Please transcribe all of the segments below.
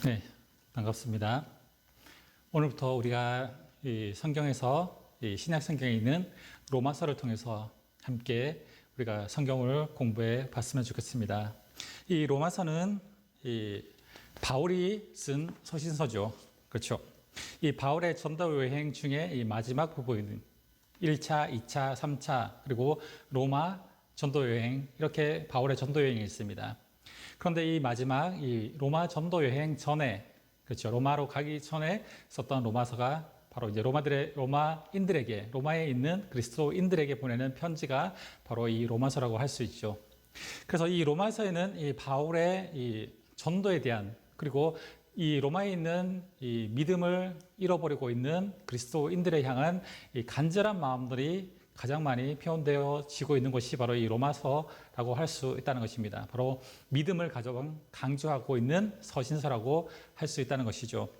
네, 반갑습니다. 오늘부터 우리가 이 성경에서 이 신약 성경에 있는 로마서를 통해서 함께 우리가 성경을 공부해 봤으면 좋겠습니다. 이 로마서는 이 바울이 쓴 서신서죠. 그렇죠. 이 바울의 전도 여행 중에 이 마지막 부분인 1차, 2차, 3차, 그리고 로마 전도 여행, 이렇게 바울의 전도 여행이 있습니다. 그런데 이 마지막 이 로마 전도 여행 전에, 그렇죠, 로마로 가기 전에 썼던 로마서가 바로 이제 로마인들에게, 로마에 있는 그리스도인들에게 보내는 편지가 바로 이 로마서라고 할 수 있죠. 그래서 이 로마서에는 이 바울의 이 전도에 대한, 그리고 이 로마에 있는 이 믿음을 잃어버리고 있는 그리스도인들에 향한 이 간절한 마음들이 가장 많이 표현되어지고 있는 것이 바로 이 로마서라고 할 수 있다는 것입니다. 바로 믿음을 가장 강조하고 있는 서신서라고 할 수 있다는 것이죠.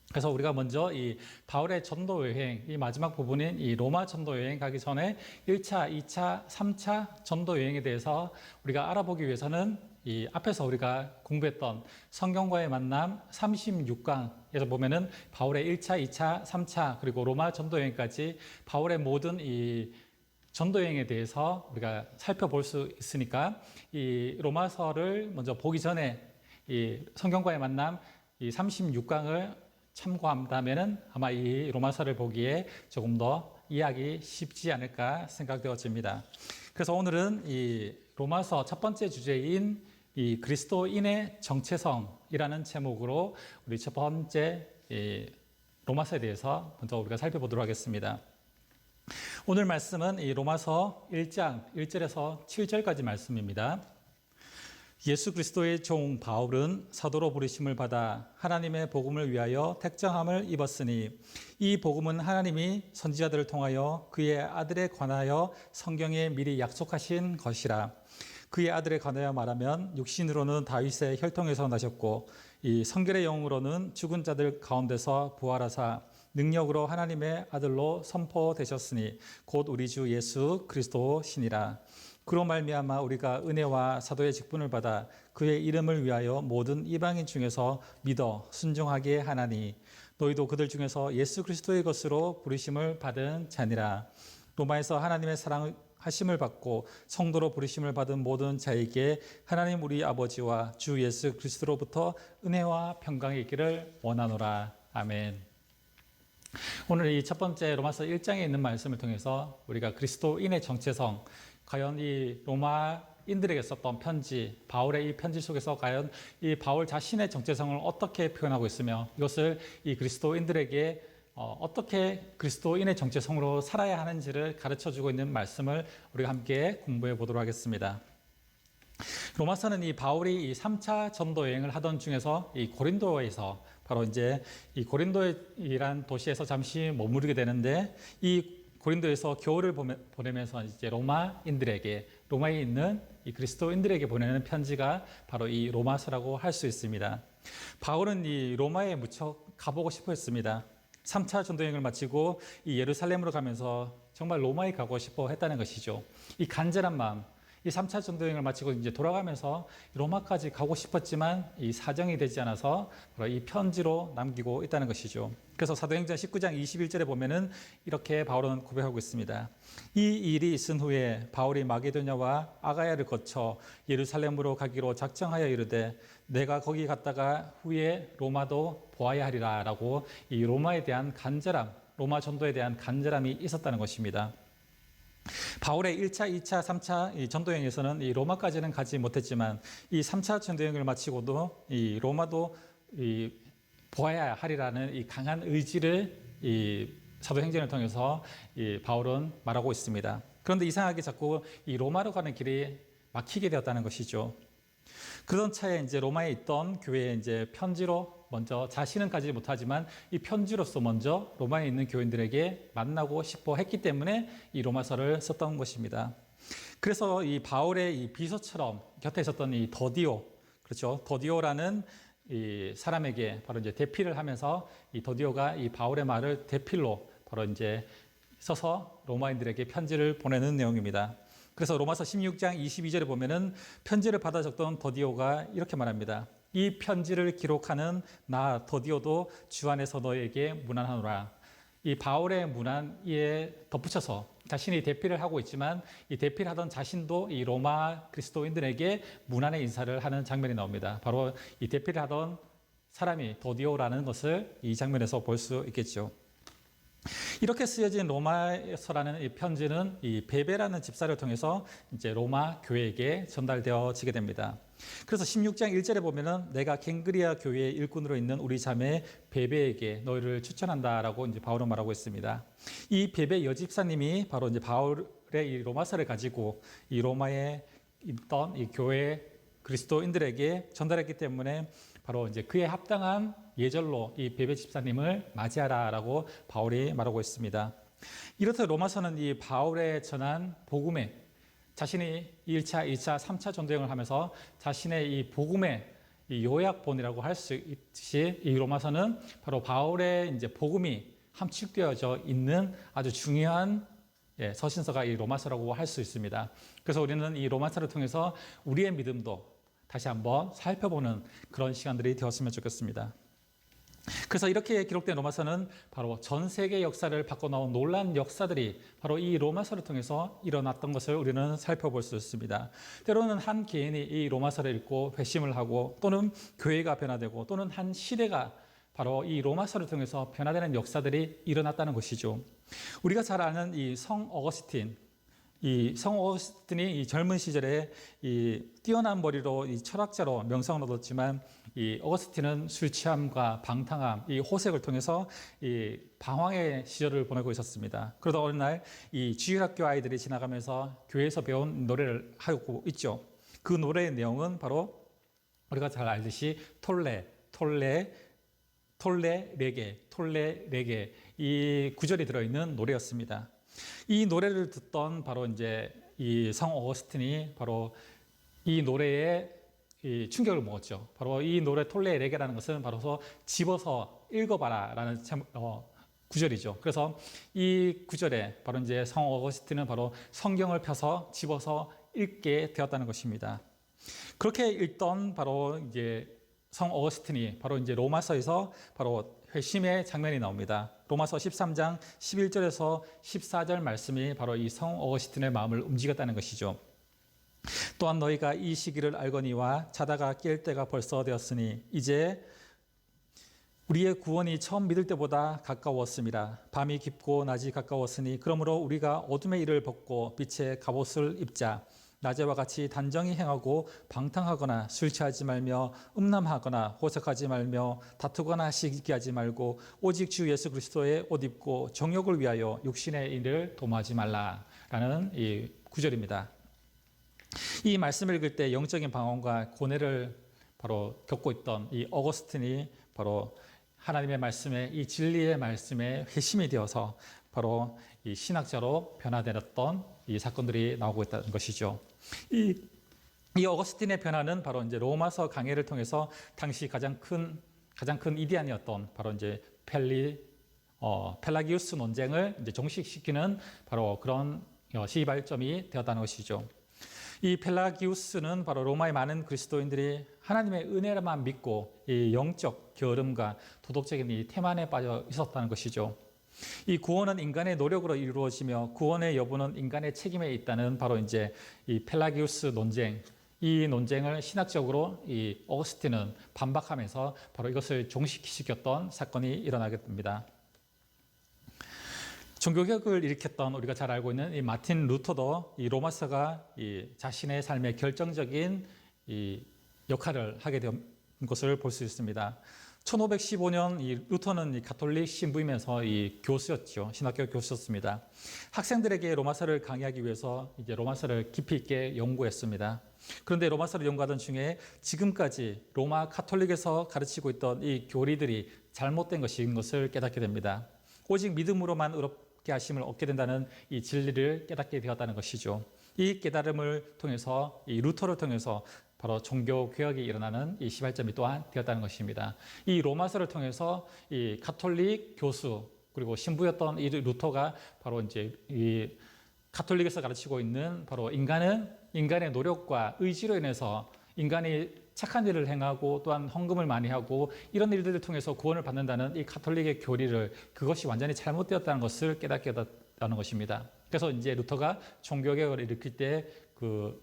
그래서 우리가 먼저 이 바울의 전도 여행, 이 마지막 부분인 이 로마 전도 여행 가기 전에 1차, 2차, 3차 전도 여행에 대해서 우리가 알아보기 위해서는 이 앞에서 우리가 공부했던 성경과의 만남 36강에서 보면은 바울의 1차, 2차, 3차, 그리고 로마 전도 여행까지 바울의 모든 이 전도 여행에 대해서 우리가 살펴볼 수 있으니까 이 로마서를 먼저 보기 전에 이 성경과의 만남 이 36강을 참고한다면은 아마 이 로마서를 보기에 조금 더 이해하기 쉽지 않을까 생각되어집니다. 그래서 오늘은 이 로마서 첫 번째 주제인 이 그리스도인의 정체성이라는 제목으로 우리 첫 번째 이 로마서에 대해서 먼저 우리가 살펴보도록 하겠습니다. 오늘 말씀은 이 로마서 1장 1절에서 7절까지 말씀입니다. 예수 그리스도의 종 바울은 사도로 부르심을 받아 하나님의 복음을 위하여 택정함을 입었으니 이 복음은 하나님이 선지자들을 통하여 그의 아들에 관하여 성경에 미리 약속하신 것이라. 그의 아들에 관하여 말하면 육신으로는 다윗의 혈통에서 나셨고 이 성결의 영으로는 죽은 자들 가운데서 부활하사 능력으로 하나님의 아들로 선포되셨으니 곧 우리 주 예수 그리스도시니라. 그로 말미암아 우리가 은혜와 사도의 직분을 받아 그의 이름을 위하여 모든 이방인 중에서 믿어 순종하게 하나니 너희도 그들 중에서 예수 그리스도의 것으로 부르심을 받은 자니라. 로마에서 하나님의 사랑하심을 받고 성도로 부르심을 받은 모든 자에게 하나님 우리 아버지와 주 예수 그리스도로부터 은혜와 평강이 있기를 원하노라. 아멘. 오늘 이 첫 번째 로마서 1장에 있는 말씀을 통해서 우리가 그리스도인의 정체성, 과연 이 로마인들에게 썼던 편지, 바울의 이 편지 속에서 과연 이 바울 자신의 정체성을 어떻게 표현하고 있으며 이것을 이 그리스도인들에게 어떻게 그리스도인의 정체성으로 살아야 하는지를 가르쳐주고 있는 말씀을 우리가 함께 공부해 보도록 하겠습니다. 로마서는 이 바울이 이 3차 전도 여행을 하던 중에서 이 고린도에서 바로 이제 이 고린도이란 도시에서 잠시 머무르게 되는데 이 고린도에서 겨울을 보내면서 이제 로마인들에게, 로마에 있는 이 그리스도인들에게 보내는 편지가 바로 이 로마서라고 할 수 있습니다. 바울은 이 로마에 무척 가보고 싶어 했습니다. 3차 전도여행을 마치고 이 예루살렘으로 가면서 정말 로마에 가고 싶어 했다는 것이죠. 이 간절한 마음, 이 3차 전도여행을 마치고 이제 돌아가면서 로마까지 가고 싶었지만 이 사정이 되지 않아서 이 편지로 남기고 있다는 것이죠. 그래서 사도행전 19장 21절에 보면은 이렇게 바울은 고백하고 있습니다. 이 일이 있은 후에 바울이 마게도냐와 아가야를 거쳐 예루살렘으로 가기로 작정하여 이르되 내가 거기 갔다가 후에 로마도 보아야 하리라 라고 이 로마에 대한 간절함, 로마 전도에 대한 간절함이 있었다는 것입니다. 바울의 1차, 2차, 3차 전도여행에서는 이 로마까지는 가지 못했지만 이 3차 전도여행을 마치고도 이 로마도 이 보아야 하리라는 이 강한 의지를 이 사도행전을 통해서 이 바울은 말하고 있습니다. 그런데 이상하게 자꾸 이 로마로 가는 길이 막히게 되었다는 것이죠. 그런 차에 이제 로마에 있던 교회에 이제 편지로 먼저 자신은 가지 못하지만 이 편지로서 먼저 로마에 있는 교인들에게 만나고 싶어 했기 때문에 이 로마서를 썼던 것입니다. 그래서 이 바울의 이 비서처럼 곁에 있었던 이 더디오, 그렇죠. 더디오라는 이 사람에게 바로 이제 대필을 하면서 이 더디오가 이 바울의 말을 대필로 바로 이제 써서 로마인들에게 편지를 보내는 내용입니다. 그래서 로마서 16장 22절에 보면은 편지를 받아 적던 더디오가 이렇게 말합니다. 이 편지를 기록하는 나 더디오도 주 안에서 너에게 문안하노라. 이 바울의 문안에 덧붙여서 자신이 대피를 하고 있지만 이 대피를 하던 자신도 이 로마 그리스도인들에게 문안의 인사를 하는 장면이 나옵니다. 바로 이 대피를 하던 사람이 더디오라는 것을 이 장면에서 볼 수 있겠죠. 이렇게 쓰여진 로마서라는 이 편지는 이 베베라는 집사를 통해서 이제 로마 교회에게 전달되어지게 됩니다. 그래서 16장 1절에 보면은 내가 갱그리아 교회의 일꾼으로 있는 우리 자매 베베에게 너희를 추천한다라고 이제 바울은 말하고 있습니다. 이 베베 여집사님이 바로 이제 바울의 이 로마서를 가지고 이 로마에 있던 이 교회 그리스도인들에게 전달했기 때문에 바로 이제 그에 합당한 예절로 이 베베 집사님을 맞이하라라고 바울이 말하고 있습니다. 이렇듯 로마서는 이 바울의 전한 복음에 자신이 1차, 2차, 3차 전도여행을 하면서 자신의 이 복음의 이 요약본이라고 할 수 있듯이 이 로마서는 바로 바울의 이제 복음이 함축되어져 있는 아주 중요한 서신서가 이 로마서라고 할 수 있습니다. 그래서 우리는 이 로마서를 통해서 우리의 믿음도 다시 한번 살펴보는 그런 시간들이 되었으면 좋겠습니다. 그래서 이렇게 기록된 로마서는 바로 전 세계 역사를 바꿔놓은 놀라운 역사들이 바로 이 로마서를 통해서 일어났던 것을 우리는 살펴볼 수 있습니다. 때로는 한 개인이 이 로마서를 읽고 회심을 하고 또는 교회가 변화되고 또는 한 시대가 바로 이 로마서를 통해서 변화되는 역사들이 일어났다는 것이죠. 우리가 잘 아는 이 성 어거스틴이 이 젊은 시절에 이 뛰어난 머리로 이 철학자로 명성을 얻었지만 이 어거스틴은 술 취함과 방탕함, 이 호색을 통해서 이 방황의 시절을 보내고 있었습니다. 그러다 어느 날 이 주일학교 아이들이 지나가면서 교회에서 배운 노래를 하고 있죠. 그 노래의 내용은 바로 우리가 잘 알듯이 톨레 레게 이 구절이 들어있는 노래였습니다. 이 노래를 듣던 바로 이제 이 성 어거스틴이 바로 이 노래에 이 충격을 먹었죠. 바로 이 노래 톨레 레게라는 것은 바로 집어서 읽어봐라라는 구절이죠. 그래서 이 구절에 바로 이제 성 어거스틴은 바로 성경을 펴서 집어서 읽게 되었다는 것입니다. 그렇게 읽던 바로 이제 성 어거스틴이 바로 이제 로마서에서 바로 회심의 장면이 나옵니다. 로마서 13장 11절에서 14절 말씀이 바로 이 성 어거스틴의 마음을 움직였다는 것이죠. 또한 너희가 이 시기를 알거니와 자다가 깰 때가 벌써 되었으니 이제 우리의 구원이 처음 믿을 때보다 가까웠습니다. 밤이 깊고 낮이 가까웠으니 그러므로 우리가 어둠의 일을 벗고 빛의 갑옷을 입자. 낮에와 같이 단정히 행하고 방탕하거나 술 취하지 말며 음란하거나 호색하지 말며 다투거나 시기하지 말고 오직 주 예수 그리스도의 옷 입고 정욕을 위하여 육신의 일을 도모하지 말라라는 이 구절입니다. 이 말씀을 읽을 때 영적인 방황과 고뇌를 바로 겪고 있던 이 어거스틴이 바로 하나님의 말씀에 이 진리의 말씀에 회심이 되어서 바로 이 신학자로 변화되었던 이 사건들이 나오고 있다는 것이죠. 이 어거스틴의 변화는 바로 이제 로마서 강해를 통해서 당시 가장 큰 이디안이었던 바로 이제 펠라기우스 논쟁을 이제 종식시키는 바로 그런 시발점이 되었다는 것이죠. 이 펠라기우스는 바로 로마의 많은 그리스도인들이 하나님의 은혜만 믿고 이 영적 게으름과 도덕적인 이 태만에 빠져 있었다는 것이죠. 이 구원은 인간의 노력으로 이루어지며 구원의 여부는 인간의 책임에 있다는 바로 이제 이 펠라기우스 논쟁, 이 논쟁을 신학적으로 이 어거스틴은 반박하면서 바로 이것을 종식시켰던 사건이 일어나게 됩니다. 종교개혁을 일으켰던 우리가 잘 알고 있는 이 마틴 루터도 이 로마서가 이 자신의 삶의 결정적인 이 역할을 하게 된 것을 볼 수 있습니다. 1515년 이 루터는 이 가톨릭 신부이면서 이 교수였죠. 신학교 교수였습니다. 학생들에게 로마서를 강의하기 위해서 이제 로마서를 깊이 있게 연구했습니다. 그런데 로마서를 연구하던 중에 지금까지 로마 가톨릭에서 가르치고 있던 이 교리들이 잘못된 것인 것을 깨닫게 됩니다. 오직 믿음으로만 의롭게 하심을 얻게 된다는 이 진리를 깨닫게 되었다는 것이죠. 이 깨달음을 통해서 이 루터를 통해서 바로 종교 개혁이 일어나는 이 시발점이 또한 되었다는 것입니다. 이 로마서를 통해서 이 가톨릭 교수 그리고 신부였던 이 루터가 바로 이제 이 가톨릭에서 가르치고 있는 바로 인간의 노력과 의지로 인해서 인간이 착한 일을 행하고 또한 헌금을 많이 하고 이런 일들을 통해서 구원을 받는다는 이 가톨릭의 교리를 그것이 완전히 잘못되었다는 것을 깨닫게 됐다는 것입니다. 그래서 이제 루터가 종교개혁을 일으킬 때 그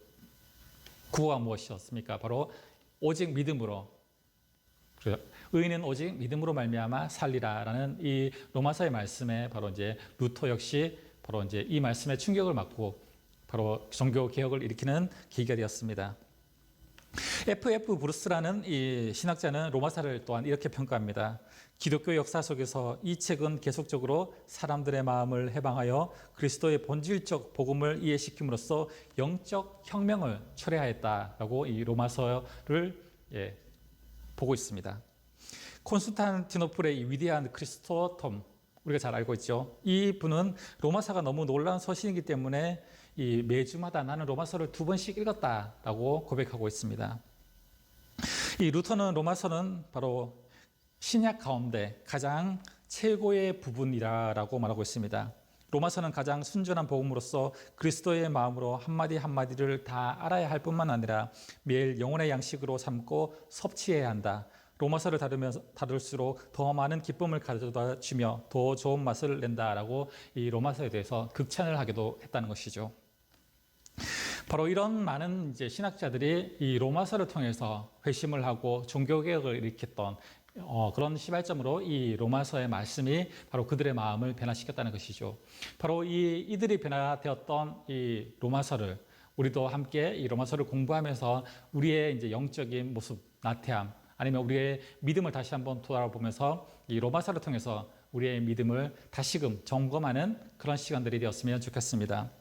구호가 무엇이었습니까? 바로 오직 믿음으로, 의인은 오직 믿음으로 말미암아 살리라라는 이 로마서의 말씀에 바로 이제 루터 역시 바로 이제 이 말씀에 충격을 받고 바로 종교 개혁을 일으키는 계기가 되었습니다. F.F. 브루스라는 이 신학자는 로마서를 또한 이렇게 평가합니다. 기독교 역사 속에서 이 책은 계속적으로 사람들의 마음을 해방하여 그리스도의 본질적 복음을 이해시킴으로써 영적 혁명을 초래하였다라고 이 로마서를 보고 있습니다. 콘스탄티노플의 이 위대한 크리스토톰, 우리가 잘 알고 있죠. 이 분은 로마서가 너무 놀라운 서신이기 때문에 이 매주마다 나는 로마서를 2번씩 읽었다라고 고백하고 있습니다. 이 루터는 로마서는 바로 신약 가운데 가장 최고의 부분이라고 말하고 있습니다. 로마서는 가장 순전한 복음으로서 그리스도의 마음으로 한마디 한마디를 다 알아야 할 뿐만 아니라 매일 영혼의 양식으로 삼고 섭취해야 한다. 로마서를 다룰수록 더 많은 기쁨을 가져다 주며 더 좋은 맛을 낸다라고 이 로마서에 대해서 극찬을 하기도 했다는 것이죠. 바로 이런 많은 이제 신학자들이 이 로마서를 통해서 회심을 하고 종교개혁을 일으켰던 그런 시발점으로 이 로마서의 말씀이 바로 그들의 마음을 변화시켰다는 것이죠. 바로 이들이 변화되었던 이 로마서를 우리도 함께 이 로마서를 공부하면서 우리의 이제 영적인 모습, 나태함, 아니면 우리의 믿음을 다시 한번 돌아보면서 이 로마서를 통해서 우리의 믿음을 다시금 점검하는 그런 시간들이 되었으면 좋겠습니다.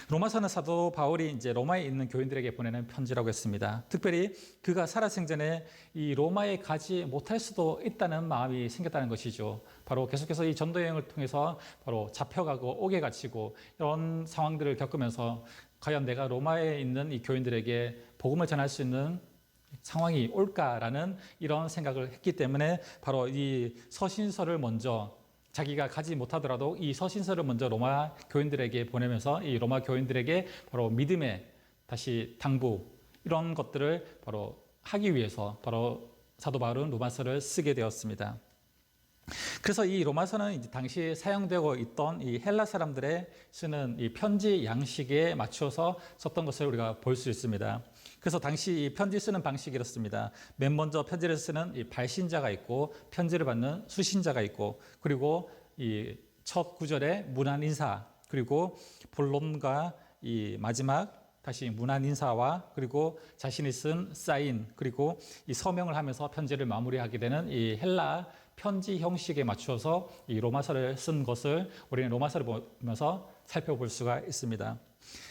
로마서는 사도 바울이 이제 로마에 있는 교인들에게 보내는 편지라고 했습니다. 특별히 그가 살아생전에 이 로마에 가지 못할 수도 있다는 마음이 생겼다는 것이죠. 바로 계속해서 이 전도 여행을 통해서 바로 잡혀가고 옥에 갇히고 이런 상황들을 겪으면서 과연 내가 로마에 있는 이 교인들에게 복음을 전할 수 있는 상황이 올까라는 이런 생각을 했기 때문에 바로 이 서신서를 먼저 자기가 가지 못하더라도 이 서신서를 먼저 로마 교인들에게 보내면서 이 로마 교인들에게 바로 믿음의 다시 당부 이런 것들을 바로 하기 위해서 바로 사도 바울은 로마서를 쓰게 되었습니다. 그래서 이 로마서는 이제 당시 사용되고 있던 이 헬라 사람들의 쓰는 이 편지 양식에 맞춰서 썼던 것을 우리가 볼 수 있습니다. 그래서 당시 이 편지 쓰는 방식이 이렇습니다. 맨 먼저 편지를 쓰는 이 발신자가 있고 편지를 받는 수신자가 있고 그리고 이 첫 구절에 문안 인사 그리고 본론과 이 마지막 다시 문안 인사와 그리고 자신이 쓴 사인 그리고 이 서명을 하면서 편지를 마무리하게 되는 이 헬라 편지 형식에 맞춰서 이 로마서를 쓴 것을 우리는 로마서를 보면서 살펴볼 수가 있습니다.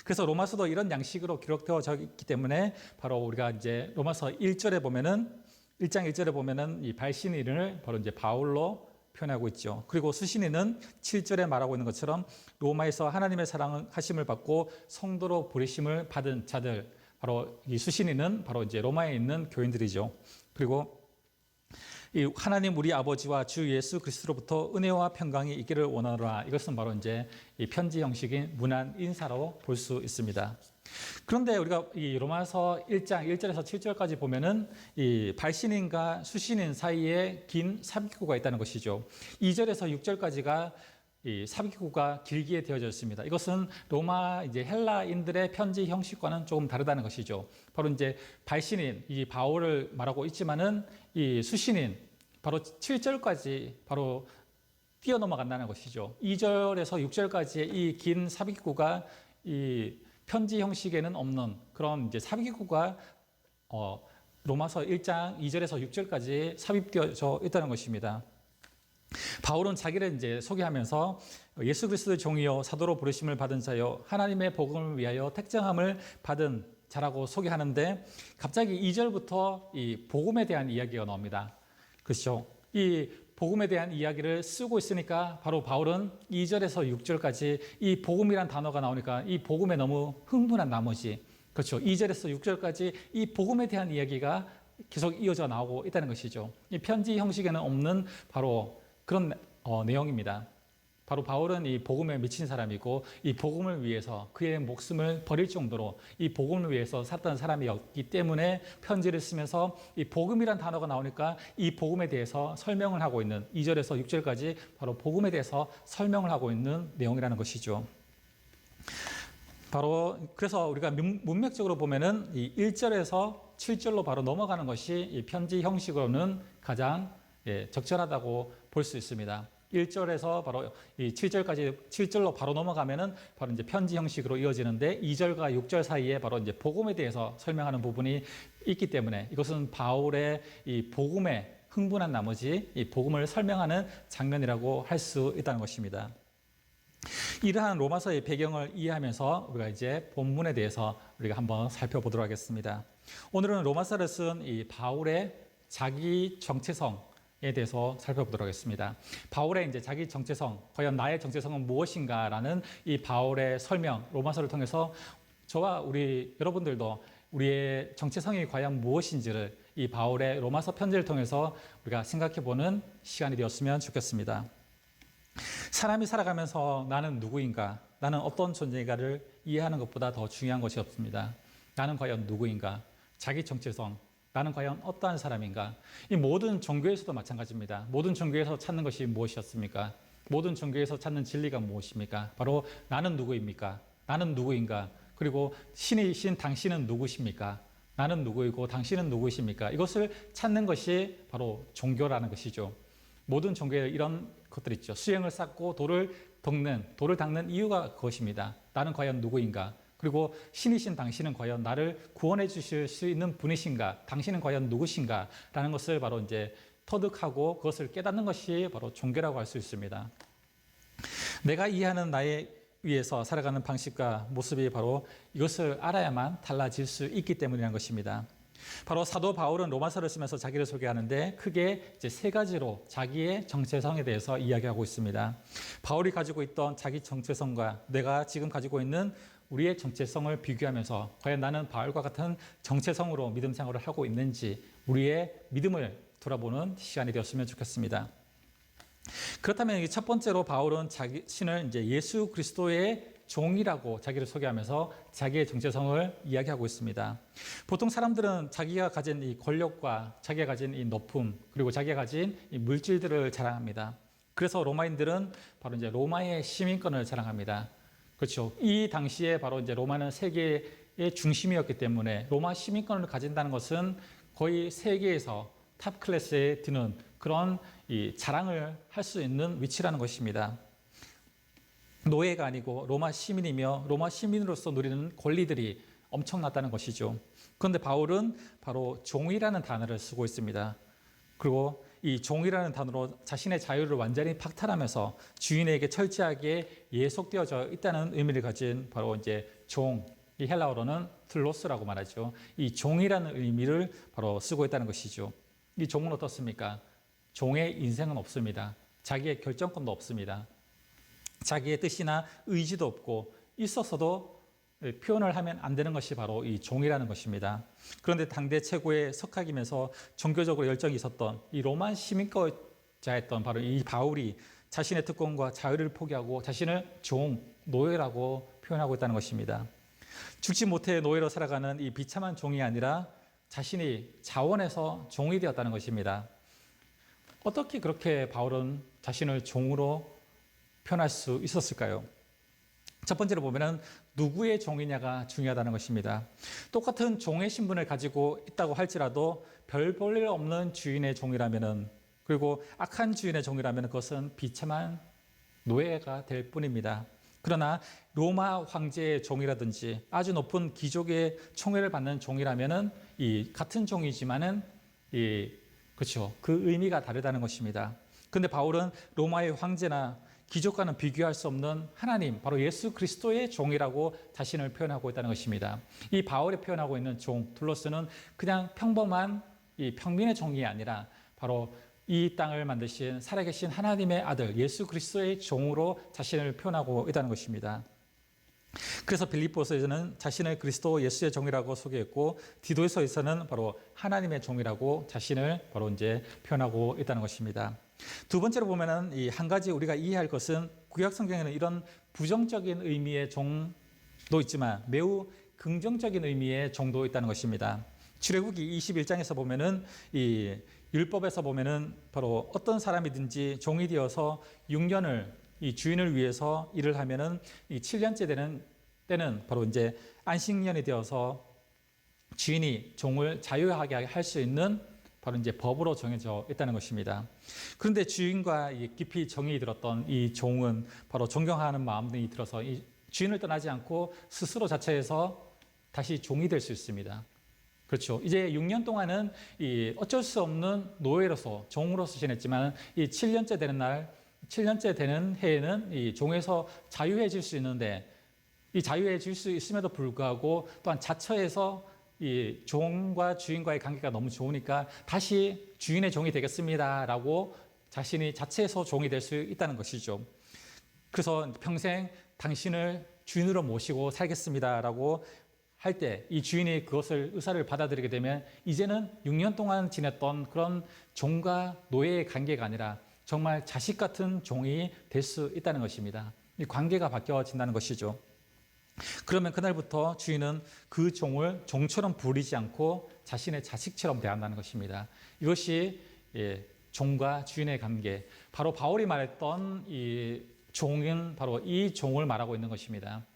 그래서 로마서도 이런 양식으로 기록되어 있기 때문에 바로 우리가 이제 로마서 1절에 보면은 1장 1절에 보면은 이 발신인을 바로 이제 바울로 표현하고 있죠. 그리고 수신인은 7절에 말하고 있는 것처럼 로마에서 하나님의 사랑하심을 받고 성도로 부르심을 받은 자들 바로 이 수신인은 바로 이제 로마에 있는 교인들이죠. 그리고 이 하나님 우리 아버지와 주 예수 그리스도로부터 은혜와 평강이 있기를 원하노라. 이것은 바로 이제 이 편지 형식인 문안 인사로 볼 수 있습니다. 그런데 우리가 이 로마서 1장 1절에서 7절까지 보면은 이 발신인과 수신인 사이에 긴 삽입구가 있다는 것이죠. 2절에서 6절까지가 이 삽입구가 길게 되어져 있습니다. 이것은 로마 이제 헬라인들의 편지 형식과는 조금 다르다는 것이죠. 바로 이제 발신인 이 바울을 말하고 있지만은 이 수신인 바로 7절까지 바로 뛰어넘어간다는 것이죠. 2절에서 6절까지의 이 긴 삽입구가 이 편지 형식에는 없는 그런 이제 삽입구가 로마서 1장 2절에서 6절까지 삽입되어져 있다는 것입니다. 바울은 자기를 이제 소개하면서 예수 그리스도의 종이요 사도로 부르심을 받은 자요 하나님의 복음을 위하여 택정함을 받은 자라고 소개하는데 갑자기 2절부터 이 복음에 대한 이야기가 나옵니다. 그렇죠? 이 복음에 대한 이야기를 쓰고 있으니까 바로 바울은 2절에서 6절까지 이 복음이란 단어가 나오니까 이 복음에 너무 흥분한 나머지 그렇죠. 2절에서 6절까지 이 복음에 대한 이야기가 계속 이어져 나오고 있다는 것이죠. 이 편지 형식에는 없는 바로 그런 내용입니다. 바로 바울은 이 복음에 미친 사람이고 이 복음을 위해서 그의 목숨을 버릴 정도로 이 복음을 위해서 살았던 사람이었기 때문에 편지를 쓰면서 이 복음이란 단어가 나오니까 이 복음에 대해서 설명을 하고 있는 2절에서 6절까지 바로 복음에 대해서 설명을 하고 있는 내용이라는 것이죠. 바로 그래서 우리가 문맥적으로 보면은 이 1절에서 7절로 바로 넘어가는 것이 이 편지 형식으로는 가장 적절하다고 볼 수 있습니다. 1절에서 바로 이 7절로 바로 넘어가면은 바로 이제 편지 형식으로 이어지는데 2절과 6절 사이에 바로 이제 복음에 대해서 설명하는 부분이 있기 때문에 이것은 바울의 이 복음에 흥분한 나머지 이 복음을 설명하는 장면이라고 할 수 있다는 것입니다. 이러한 로마서의 배경을 이해하면서 우리가 이제 본문에 대해서 우리가 한번 살펴보도록 하겠습니다. 오늘은 로마서를 쓴 이 바울의 자기 정체성에 대해서 살펴보도록 하겠습니다. 바울의 이제 자기 정체성, 과연 나의 정체성은 무엇인가라는 이 바울의 설명, 로마서를 통해서 저와 우리 여러분들도 우리의 정체성이 과연 무엇인지를 이 바울의 로마서 편지를 통해서 우리가 생각해보는 시간이 되었으면 좋겠습니다. 사람이 살아가면서 나는 누구인가, 나는 어떤 존재인가를 이해하는 것보다 더 중요한 것이 없습니다. 나는 과연 누구인가, 자기 정체성, 나는 과연 어떠한 사람인가. 이 모든 종교에서도 마찬가지입니다. 모든 종교에서 찾는 것이 무엇이었습니까? 모든 종교에서 찾는 진리가 무엇입니까? 바로 나는 누구입니까? 나는 누구인가? 그리고 신이신 당신은 누구십니까? 나는 누구이고 당신은 누구이십니까? 이것을 찾는 것이 바로 종교라는 것이죠. 모든 종교에 이런 것들이 있죠. 수행을 쌓고 돌을 닦는 이유가 그것입니다. 나는 과연 누구인가? 그리고 신이신 당신은 과연 나를 구원해 주실 수 있는 분이신가? 당신은 과연 누구신가? 라는 것을 바로 이제 터득하고 그것을 깨닫는 것이 바로 종교라고 할 수 있습니다. 내가 이해하는 나에 위해서 살아가는 방식과 모습이 바로 이것을 알아야만 달라질 수 있기 때문이라는 것입니다. 바로 사도 바울은 로마서를 쓰면서 자기를 소개하는데 크게 이제 세 가지로 자기의 정체성에 대해서 이야기하고 있습니다. 바울이 가지고 있던 자기 정체성과 내가 지금 가지고 있는 우리의 정체성을 비교하면서 과연 나는 바울과 같은 정체성으로 믿음 생활을 하고 있는지 우리의 믿음을 돌아보는 시간이 되었으면 좋겠습니다. 그렇다면 첫 번째로 바울은 자신을 이제 예수 그리스도의 종이라고 자기를 소개하면서 자기의 정체성을 이야기하고 있습니다. 보통 사람들은 자기가 가진 이 권력과 자기가 가진 이 높음 그리고 자기가 가진 이 물질들을 자랑합니다. 그래서 로마인들은 바로 이제 로마의 시민권을 자랑합니다. 그렇죠. 이 당시에 바로 이제 로마는 세계의 중심이었기 때문에 로마 시민권을 가진다는 것은 거의 세계에서 탑 클래스에 드는 그런 이 자랑을 할 수 있는 위치라는 것입니다. 노예가 아니고 로마 시민이며 로마 시민으로서 누리는 권리들이 엄청났다는 것이죠. 그런데 바울은 바로 종이라는 단어를 쓰고 있습니다. 그리고 이 종이라는 단어로 자신의 자유를 완전히 박탈하면서 주인에게 철저하게 예속되어져 있다는 의미를 가진 바로 이제 종, 이 헬라어로는 틀로스라고 말하죠. 이 종이라는 의미를 바로 쓰고 있다는 것이죠. 이 종은 어떻습니까? 종의 인생은 없습니다. 자기의 결정권도 없습니다. 자기의 뜻이나 의지도 없고 있었어도 표현을 하면 안 되는 것이 바로 이 종이라는 것입니다. 그런데 당대 최고의 석학이면서 종교적으로 열정이 있었던 이 로마 시민권자였던 바로 이 바울이 자신의 특권과 자유를 포기하고 자신을 종, 노예라고 표현하고 있다는 것입니다. 죽지 못해 노예로 살아가는 이 비참한 종이 아니라 자신이 자원해서 종이 되었다는 것입니다. 어떻게 그렇게 바울은 자신을 종으로 표현할 수 있었을까요? 첫 번째로 보면은 누구의 종이냐가 중요하다는 것입니다. 똑같은 종의 신분을 가지고 있다고 할지라도 별 볼 일 없는 주인의 종이라면은 그리고 악한 주인의 종이라면 그것은 비참한 노예가 될 뿐입니다. 그러나 로마 황제의 종이라든지 아주 높은 귀족의 총애를 받는 종이라면은 이 같은 종이지만은 그렇죠. 그 의미가 다르다는 것입니다. 그런데 바울은 로마의 황제나 귀족과는 비교할 수 없는 하나님, 바로 예수 그리스도의 종이라고 자신을 표현하고 있다는 것입니다. 이 바울이 표현하고 있는 종, 둘로스는 그냥 평범한 이 평민의 종이 아니라 바로 이 땅을 만드신 살아계신 하나님의 아들, 예수 그리스도의 종으로 자신을 표현하고 있다는 것입니다. 그래서 빌립보서에서는 자신을 그리스도 예수의 종이라고 소개했고 디도서에서는 바로 하나님의 종이라고 자신을 바로 이제 표현하고 있다는 것입니다. 두 번째로 보면은 이 한 가지 우리가 이해할 것은 구약 성경에는 이런 부정적인 의미의 종도 있지만 매우 긍정적인 의미의 종도 있다는 것입니다. 출애굽기 21장에서 보면은 이 율법에서 보면은 바로 어떤 사람이든지 종이 되어서 6년을 이 주인을 위해서 일을 하면은 이 7년째 되는 때는 바로 이제 안식년이 되어서 주인이 종을 자유하게 할 수 있는 바로 이제 법으로 정해져 있다는 것입니다. 그런데 주인과 깊이 정이 들었던 이 종은 바로 존경하는 마음이 들어서 이 주인을 떠나지 않고 스스로 자처해서 다시 종이 될 수 있습니다. 그렇죠. 이제 6년 동안은 이 어쩔 수 없는 노예로서 종으로서 지냈지만 이 7년째 되는 날, 7년째 되는 해에는 이 종에서 자유해질 수 있는데 이 자유해질 수 있음에도 불구하고 또한 자처해서 이 종과 주인과의 관계가 너무 좋으니까 다시 주인의 종이 되겠습니다라고 자신이 자체에서 종이 될 수 있다는 것이죠. 그래서 평생 당신을 주인으로 모시고 살겠습니다라고 할 때 이 주인이 그것을 의사를 받아들이게 되면 이제는 6년 동안 지냈던 그런 종과 노예의 관계가 아니라 정말 자식 같은 종이 될 수 있다는 것입니다. 이 관계가 바뀌어진다는 것이죠. 그러면 그날부터 주인은 그 종을 종처럼 부리지 않고 자신의 자식처럼 대한다는 것입니다. 이것이 종과 주인의 관계, 바로 바울이 말했던 이 종은 바로 이 종을 말하고 있는 것입니다.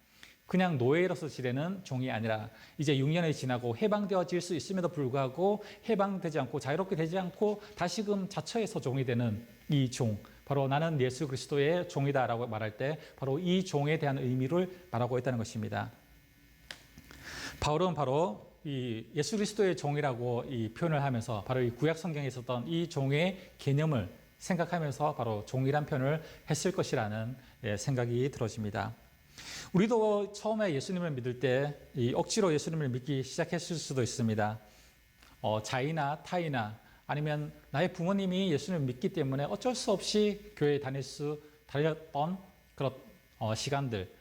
그냥 노예로서 지내는 종이 아니라 이제 6년이 지나고 해방되어질 수 있음에도 불구하고 해방되지 않고 자유롭게 되지 않고 다시금 자처해서 종이 되는 이 종, 바로 나는 예수 그리스도의 종이다라고 말할 때 바로 이 종에 대한 의미를 말하고 있다는 것입니다. 바울은 바로 이 예수 그리스도의 종이라고 이 표현을 하면서 바로 이 구약 성경에 있었던 이 종의 개념을 생각하면서 바로 종이란 표현을 했을 것이라는 생각이 들어집니다. 우리도 처음에 예수님을 믿을 때 이 억지로 예수님을 믿기 시작했을 수도 있습니다. 자이나 타이나 아니면 나의 부모님이 예수님을 믿기 때문에 어쩔 수 없이 교회에 다녔던 그런 시간들,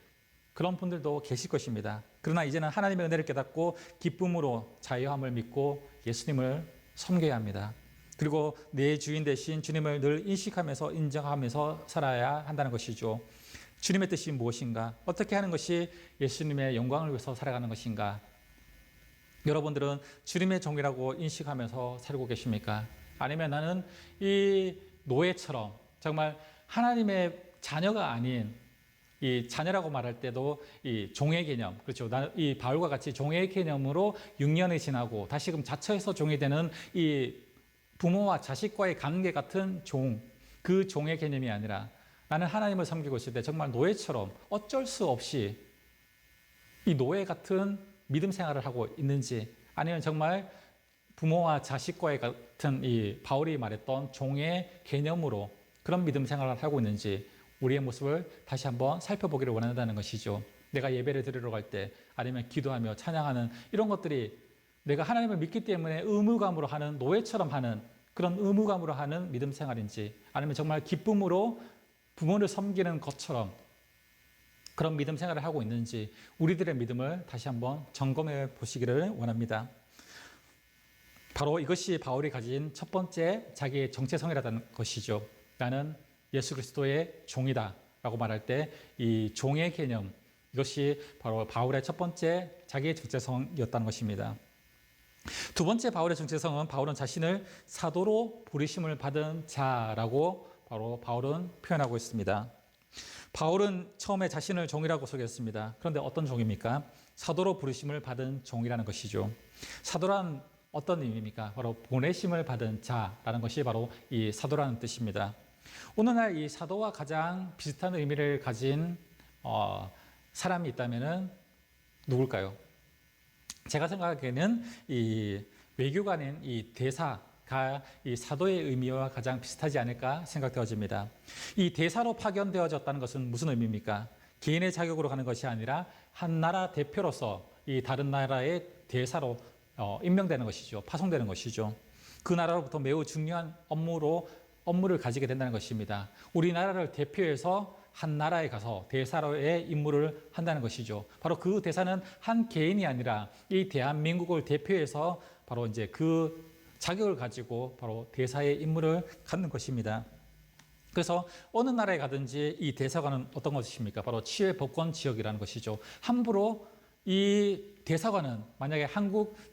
그런 분들도 계실 것입니다. 그러나 이제는 하나님의 은혜를 깨닫고 기쁨으로 자유함을 믿고 예수님을 섬겨야 합니다. 그리고 내 주인 대신 주님을 늘 인식하면서 인정하면서 살아야 한다는 것이죠. 주님의 뜻이 무엇인가? 어떻게 하는 것이 예수님의 영광을 위해서 살아가는 것인가? 여러분들은 주님의 종이라고 인식하면서 살고 계십니까? 아니면 나는 이 노예처럼 정말 하나님의 자녀가 아닌 이 자녀라고 말할 때도 이 종의 개념, 그렇죠. 이 바울과 같이 종의 개념으로 6년이 지나고 다시금 자처해서 종이 되는 이 부모와 자식과의 관계 같은 종, 그 종의 개념이 아니라 나는 하나님을 섬기고 있을 때 정말 노예처럼 어쩔 수 없이 이 노예 같은 믿음 생활을 하고 있는지, 아니면 정말 부모와 자식과의 같은 이 바울이 말했던 종의 개념으로 그런 믿음 생활을 하고 있는지 우리의 모습을 다시 한번 살펴보기를 원한다는 것이죠. 내가 예배를 드리러 갈 때 아니면 기도하며 찬양하는 이런 것들이 내가 하나님을 믿기 때문에 의무감으로 하는 노예처럼 하는 그런 의무감으로 하는 믿음 생활인지, 아니면 정말 기쁨으로 부모를 섬기는 것처럼 그런 믿음 생활을 하고 있는지 우리들의 믿음을 다시 한번 점검해 보시기를 원합니다. 바로 이것이 바울이 가진 첫 번째 자기의 정체성이라는 것이죠. 나는 예수 그리스도의 종이다 라고 말할 때 이 종의 개념, 이것이 바로 바울의 첫 번째 자기의 정체성이었다는 것입니다. 두 번째 바울의 정체성은 바울은 자신을 사도로 부르심을 받은 자라고 바로 바울은 표현하고 있습니다. 바울은 처음에 자신을 종이라고 소개했습니다. 그런데 어떤 종입니까? 사도로 부르심을 받은 종이라는 것이죠. 사도란 어떤 의미입니까? 바로 보내심을 받은 자라는 것이 바로 이 사도라는 뜻입니다. 오늘날 이 사도와 가장 비슷한 의미를 가진 사람이 있다면 누굴까요? 제가 생각하기에는 이 외교관인 이 대사가 이 사도의 의미와 가장 비슷하지 않을까 생각되어집니다. 이 대사로 파견되어졌다는 것은 무슨 의미입니까? 개인의 자격으로 가는 것이 아니라 한 나라 대표로서 이 다른 나라의 대사로 임명되는 것이죠. 파송되는 것이죠. 그 나라로부터 매우 중요한 업무를 가지게 된다는 것입니다. 우리나라를 대표해서 한 나라에 가서 대사로의 임무를 한다는 것이죠. 바로 그 대사는 한 개인이 아니라 이 대한민국을 대표해서 바로 이제 그 자격을 가지고 바로 대사의 임무를 갖는 것입니다. 그래서 어느 나라에 가든지 이 대사관은 어떤 것입니까? 바로 치유의 법권 지역이라는 것이죠. 함부로 이 대사관은 만약에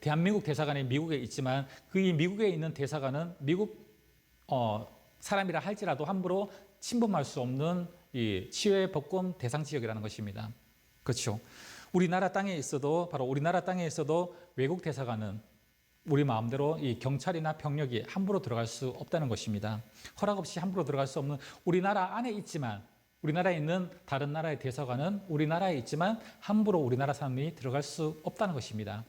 대한민국 대사관이 미국에 있지만 그 이 미국에 있는 대사관은 미국 사람이라 할지라도 함부로 침범할 수 없는 이 치유의 법권 대상 지역이라는 것입니다. 그렇죠. 우리나라 땅에 있어도 바로 우리나라 땅에 있어도 외국 대사관은 우리 마음대로 이 경찰이나 병력이 함부로 들어갈 수 없다는 것입니다. 허락 없이 함부로 들어갈 수 없는 우리나라 안에 있지만 우리나라에 있는 다른 나라의 대사관은 우리나라에 있지만 함부로 우리나라 사람이 들어갈 수 없다는 것입니다.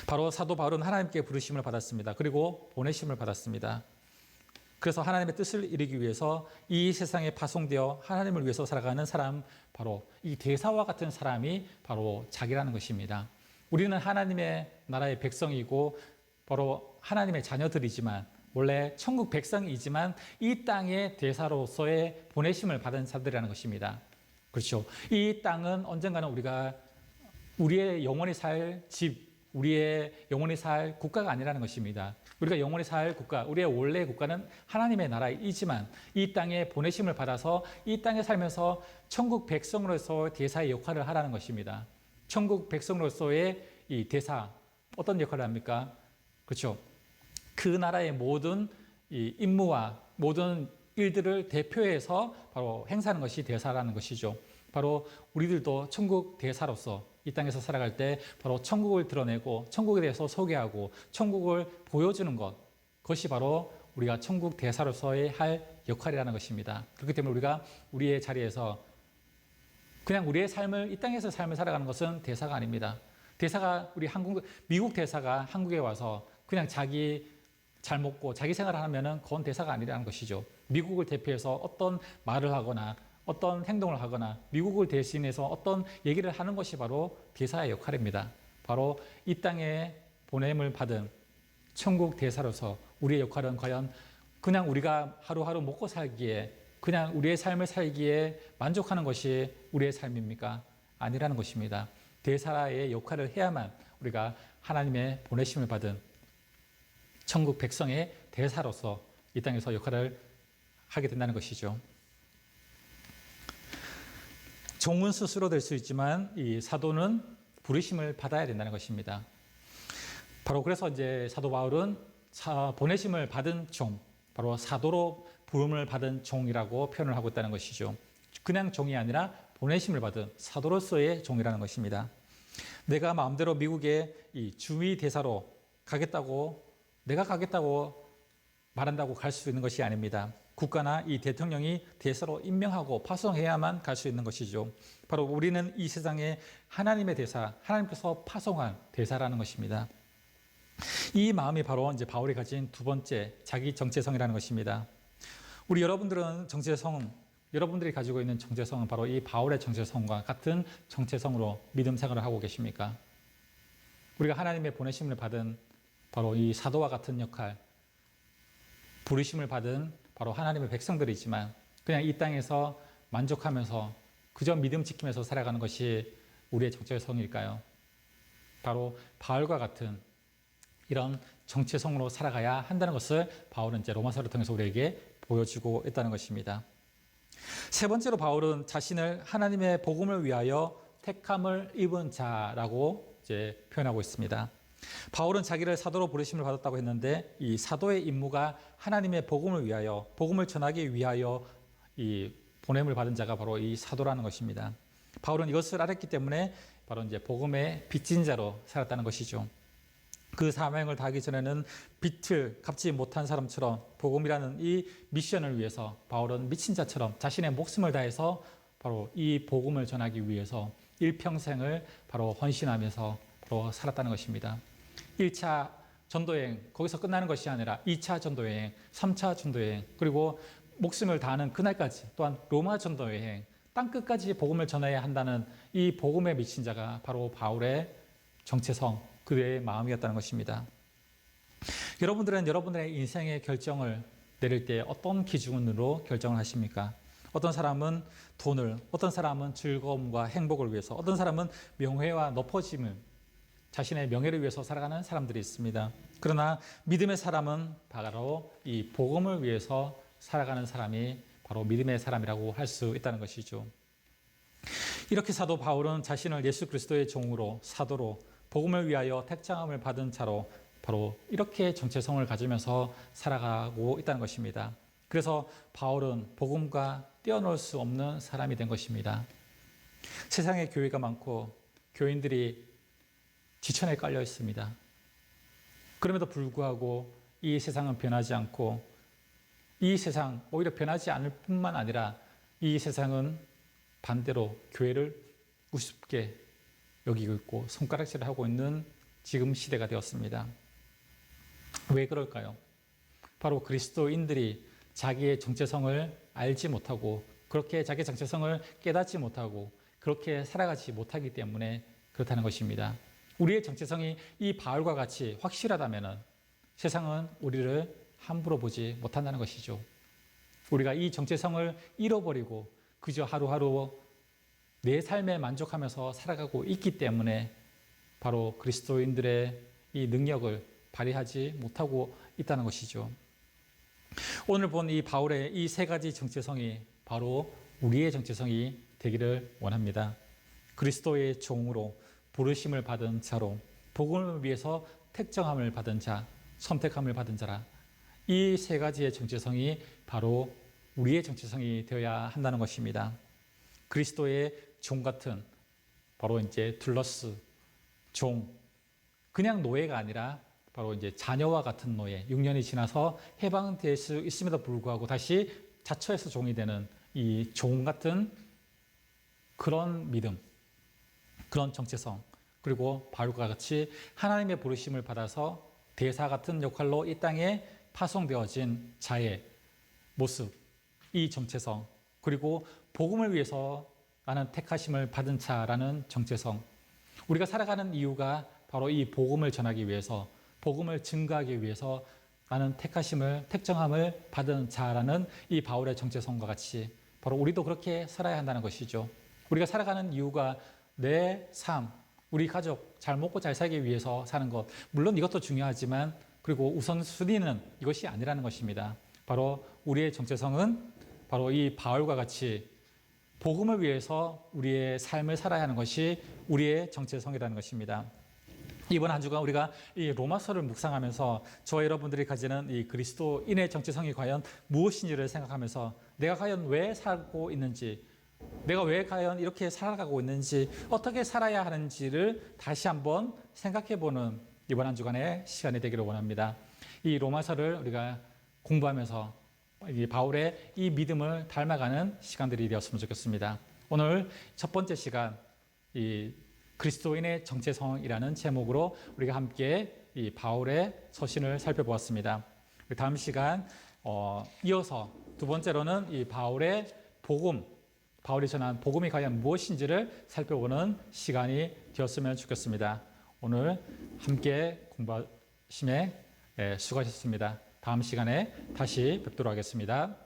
바로 사도 바울은 하나님께 부르심을 받았습니다. 그리고 보내심을 받았습니다. 그래서 하나님의 뜻을 이루기 위해서 이 세상에 파송되어 하나님을 위해서 살아가는 사람, 바로 이 대사와 같은 사람이 바로 자기라는 것입니다. 우리는 하나님의 나라의 백성이고 바로 하나님의 자녀들이지만 원래 천국 백성이지만 이 땅의 대사로서의 보내심을 받은 자들이라는 것입니다. 그렇죠. 이 땅은 언젠가는 우리의 영원히 살 집, 우리의 영원히 살 국가가 아니라는 것입니다. 우리가 영원히 살 국가, 우리의 원래 국가는 하나님의 나라이지만 이 땅에 보내심을 받아서 이 땅에 살면서 천국 백성으로서 대사의 역할을 하라는 것입니다. 천국 백성으로서의 이 대사, 어떤 역할을 합니까? 그렇죠. 그 나라의 모든 이 임무와 모든 일들을 대표해서 바로 행사하는 것이 대사라는 것이죠. 바로 우리들도 천국 대사로서 이 땅에서 살아갈 때 바로 천국을 드러내고 천국에 대해서 소개하고 천국을 보여주는 그것이 바로 우리가 천국 대사로서의 할 역할이라는 것입니다. 그렇기 때문에 우리가 우리의 자리에서 그냥 우리의 삶을 이 땅에서 삶을 살아가는 것은 대사가 아닙니다. 대사가 미국 대사가 한국에 와서 그냥 자기 잘 먹고 자기 생활을 하면은 그건 대사가 아니라는 것이죠. 미국을 대표해서 어떤 말을 하거나 어떤 행동을 하거나 미국을 대신해서 어떤 얘기를 하는 것이 바로 대사의 역할입니다. 바로 이 땅에 보냄을 받은 천국 대사로서 우리의 역할은 과연 그냥 우리가 하루하루 먹고 살기에 그냥 우리의 삶을 살기에 만족하는 것이 우리의 삶입니까? 아니라는 것입니다. 대사의 역할을 해야만 우리가 하나님의 보내심을 받은 천국 백성의 대사로서 이 땅에서 역할을 하게 된다는 것이죠. 종은 스스로 될 수 있지만 이 사도는 부르심을 받아야 된다는 것입니다. 바로 그래서 이제 사도 바울은 보내심을 받은 종, 바로 사도로 부름을 받은 종이라고 표현을 하고 있다는 것이죠. 그냥 종이 아니라 보내심을 받은 사도로서의 종이라는 것입니다. 내가 마음대로 미국의 이 주미 대사로 내가 가겠다고 말한다고 갈 수 있는 것이 아닙니다. 국가나 이 대통령이 대사로 임명하고 파송해야만 갈 수 있는 것이죠. 바로 우리는 이 세상에 하나님의 대사, 하나님께서 파송한 대사라는 것입니다. 이 마음이 바로 이제 바울이 가진 두 번째 자기 정체성이라는 것입니다. 여러분들이 가지고 있는 정체성은 바로 이 바울의 정체성과 같은 정체성으로 믿음 생활을 하고 계십니까? 우리가 하나님의 보내심을 받은 바로 이 사도와 같은 역할, 부르심을 받은 바로 하나님의 백성들이지만 그냥 이 땅에서 만족하면서 그저 믿음 지키면서 살아가는 것이 우리의 정체성일까요? 바로 바울과 같은 이런 정체성으로 살아가야 한다는 것을 바울은 이제 로마서를 통해서 우리에게 보여주고 있다는 것입니다. 세 번째로 바울은 자신을 하나님의 복음을 위하여 택함을 입은 자라고 이제 표현하고 있습니다. 바울은 자기를 사도로 부르심을 받았다고 했는데 이 사도의 임무가 하나님의 복음을 위하여, 복음을 전하기 위하여 이 보냄을 받은 자가 바로 이 사도라는 것입니다. 바울은 이것을 알았기 때문에 바로 이제 복음의 빚진 자로 살았다는 것이죠. 그 사명을 다하기 전에는 빚을 갚지 못한 사람처럼 복음이라는 이 미션을 위해서 바울은 미친 자처럼 자신의 목숨을 다해서 바로 이 복음을 전하기 위해서 일평생을 바로 헌신하면서 바로 살았다는 것입니다. 1차 전도여행, 거기서 끝나는 것이 아니라 2차 전도여행, 3차 전도여행, 그리고 목숨을 다하는 그날까지 또한 로마 전도여행, 땅끝까지 복음을 전해야 한다는 이 복음에 미친 자가 바로 바울의 정체성, 그의 마음이었다는 것입니다. 여러분들은 여러분들의 인생의 결정을 내릴 때 어떤 기준으로 결정을 하십니까? 어떤 사람은 돈을, 어떤 사람은 즐거움과 행복을 위해서, 어떤 사람은 명예와 높아짐을, 자신의 명예를 위해서 살아가는 사람들이 있습니다. 그러나 믿음의 사람은 바로 이 복음을 위해서 살아가는 사람이 바로 믿음의 사람이라고 할 수 있다는 것이죠. 이렇게 사도 바울은 자신을 예수 그리스도의 종으로, 사도로, 복음을 위하여 택정함을 받은 자로 바로 이렇게 정체성을 가지면서 살아가고 있다는 것입니다. 그래서 바울은 복음과 떼어놓을 수 없는 사람이 된 것입니다. 세상에 교회가 많고 교인들이 지천에 깔려 있습니다. 그럼에도 불구하고 이 세상은 변하지 않고 이 세상 오히려 변하지 않을 뿐만 아니라 이 세상은 반대로 교회를 우습게 여기고 있고 손가락질을 하고 있는 지금 시대가 되었습니다. 왜 그럴까요? 바로 그리스도인들이 자기의 정체성을 알지 못하고 그렇게 자기의 정체성을 깨닫지 못하고 그렇게 살아가지 못하기 때문에 그렇다는 것입니다. 우리의 정체성이 이 바울과 같이 확실하다면 세상은 우리를 함부로 보지 못한다는 것이죠. 우리가 이 정체성을 잃어버리고 그저 하루하루 내 삶에 만족하면서 살아가고 있기 때문에 바로 그리스도인들의 이 능력을 발휘하지 못하고 있다는 것이죠. 오늘 본 이 바울의 이 세 가지 정체성이 바로 우리의 정체성이 되기를 원합니다. 그리스도의 종으로 부르심을 받은 자로 복음을 위해서 택정함을 받은 자, 선택함을 받은 자라. 이 세 가지의 정체성이 바로 우리의 정체성이 되어야 한다는 것입니다. 그리스도의 종 같은 바로 이제 둘러스 종, 그냥 노예가 아니라 바로 이제 자녀와 같은 노예, 6년이 지나서 해방될 수 있음에도 불구하고 다시 자처해서 종이 되는 이 종 같은 그런 믿음, 그런 정체성, 그리고 바울과 같이 하나님의 부르심을 받아서 대사 같은 역할로 이 땅에 파송되어진 자의 모습, 이 정체성, 그리고 복음을 위해서 나는 택하심을 받은 자라는 정체성. 우리가 살아가는 이유가 바로 이 복음을 전하기 위해서, 복음을 증거하기 위해서 나는 택하심을, 택정함을 받은 자라는 이 바울의 정체성과 같이 바로 우리도 그렇게 살아야 한다는 것이죠. 우리가 살아가는 이유가 내 삶, 우리 가족 잘 먹고 잘 살기 위해서 사는 것, 물론 이것도 중요하지만 그리고 우선순위는 이것이 아니라는 것입니다. 바로 우리의 정체성은 바로 이 바울과 같이 복음을 위해서 우리의 삶을 살아야 하는 것이 우리의 정체성이라는 것입니다. 이번 한 주간 우리가 이 로마서를 묵상하면서 저와 여러분들이 가지는 이 그리스도인의 정체성이 과연 무엇인지를 생각하면서 내가 과연 왜 살고 있는지, 내가 왜 과연 이렇게 살아가고 있는지, 어떻게 살아야 하는지를 다시 한번 생각해보는 이번 한 주간의 시간이 되기를 원합니다. 이 로마서를 우리가 공부하면서 이 바울의 이 믿음을 닮아가는 시간들이 되었으면 좋겠습니다. 오늘 첫 번째 시간, 이 그리스도인의 정체성이라는 제목으로 우리가 함께 이 바울의 서신을 살펴보았습니다. 다음 시간 이어서 두 번째로는 이 바울의 복음, 바울이 전한 복음이 과연 무엇인지를 살펴보는 시간이 되었으면 좋겠습니다. 오늘 함께 공부하심에 수고하셨습니다. 다음 시간에 다시 뵙도록 하겠습니다.